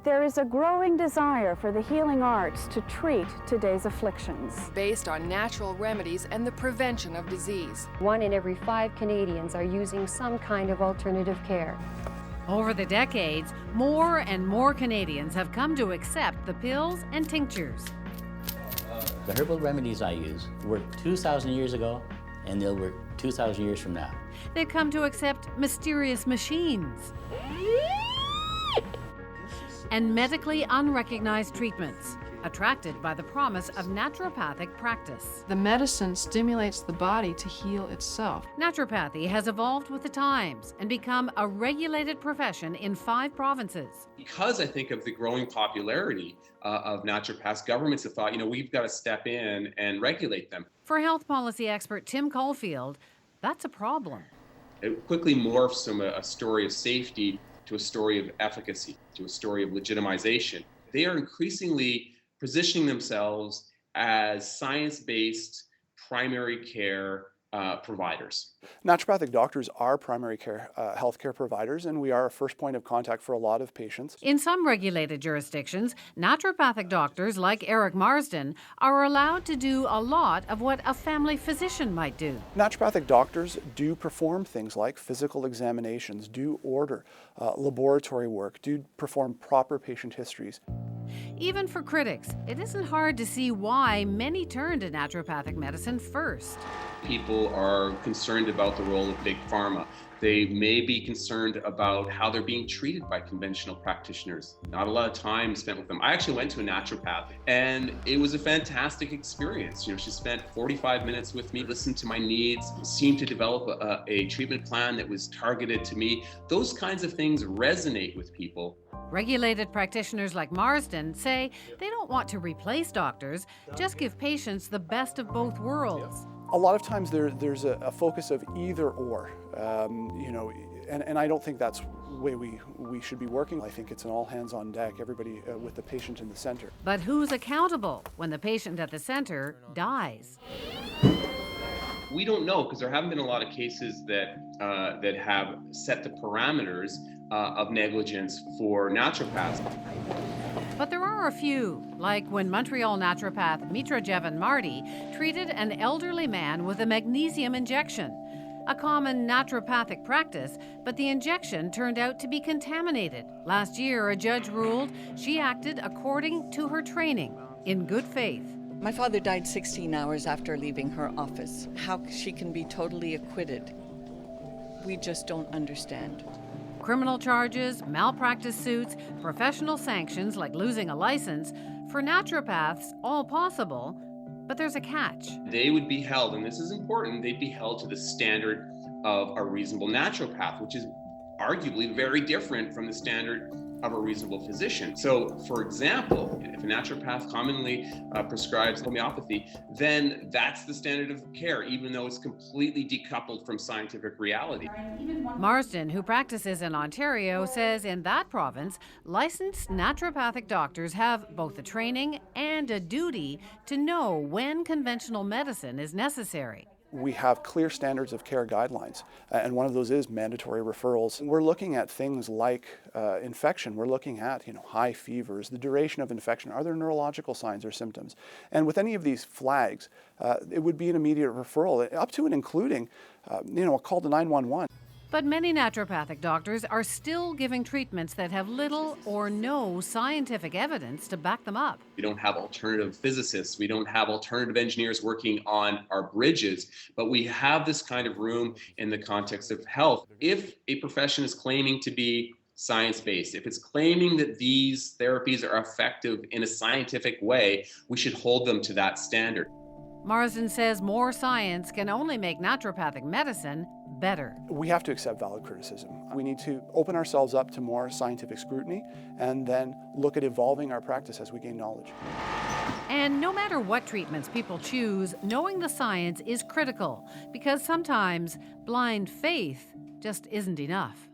There is a growing desire for the healing arts to treat today's afflictions. Based on natural remedies and the prevention of disease. 1 in every 5 Canadians are using some kind of alternative care. Over the decades, more and more Canadians have come to accept the pills and tinctures. The herbal remedies I use worked 2,000 years ago, and they'll work 2,000 years from now. They've come to accept mysterious machines and medically unrecognized treatments, attracted by the promise of naturopathic practice. The medicine stimulates the body to heal itself. Naturopathy has evolved with the times and become a regulated profession in 5 provinces. Because I think of the growing popularity of naturopaths, governments have thought, we've got to step in and regulate them. For health policy expert Tim Caulfield, that's a problem. It quickly morphs from a story of safety to a story of efficacy, to a story of legitimization. They are increasingly positioning themselves as science-based primary care providers. Naturopathic doctors are primary care healthcare providers, and we are a first point of contact for a lot of patients. In some regulated jurisdictions, naturopathic doctors like Eric Marsden are allowed to do a lot of what a family physician might do. Naturopathic doctors do perform things like physical examinations, do order laboratory work, do perform proper patient histories. Even for critics, it isn't hard to see why many turn to naturopathic medicine first. People are concerned about the role of big pharma. They may be concerned about how they're being treated by conventional practitioners. Not a lot of time spent with them. I actually went to a naturopath, and it was a fantastic experience. She spent 45 minutes with me, listened to my needs, seemed to develop a treatment plan that was targeted to me. Those kinds of things resonate with people. Regulated practitioners like Marsden say they don't want to replace doctors, just give patients the best of both worlds. A lot of times there's a focus of either or, and I don't think that's the way we should be working. I think it's an all hands on deck, everybody with the patient in the center. But who's accountable when the patient at the center dies? We don't know, because there haven't been a lot of cases that have set the parameters of negligence for naturopaths. But there are a few, like when Montreal naturopath Mitra Jevan Marty treated an elderly man with a magnesium injection. A common naturopathic practice, but the injection turned out to be contaminated. Last year, a judge ruled she acted according to her training, in good faith. My father died 16 hours after leaving her office. How she can be totally acquitted, we just don't understand. Criminal charges, malpractice suits, professional sanctions like losing a license, for naturopaths, all possible, but there's a catch. They would be held, and this is important, they'd be held to the standard of a reasonable naturopath, which is arguably very different from the standard of a reasonable physician. So, for example, if a naturopath commonly prescribes homeopathy, then that's the standard of care, even though it's completely decoupled from scientific reality. Marsden, who practices in Ontario, says in that province, licensed naturopathic doctors have both the training and a duty to know when conventional medicine is necessary. We have clear standards of care guidelines, and one of those is mandatory referrals. We're looking at things like infection. We're looking at high fevers, the duration of infection. Are there neurological signs or symptoms? And with any of these flags, it would be an immediate referral, up to and including a call to 911. But many naturopathic doctors are still giving treatments that have little or no scientific evidence to back them up. We don't have alternative physicists. We don't have alternative engineers working on our bridges, but we have this kind of room in the context of health. If a profession is claiming to be science-based, if it's claiming that these therapies are effective in a scientific way, we should hold them to that standard. Marsden says more science can only make naturopathic medicine better. We have to accept valid criticism. We need to open ourselves up to more scientific scrutiny and then look at evolving our practice as we gain knowledge. And no matter what treatments people choose, knowing the science is critical, because sometimes blind faith just isn't enough.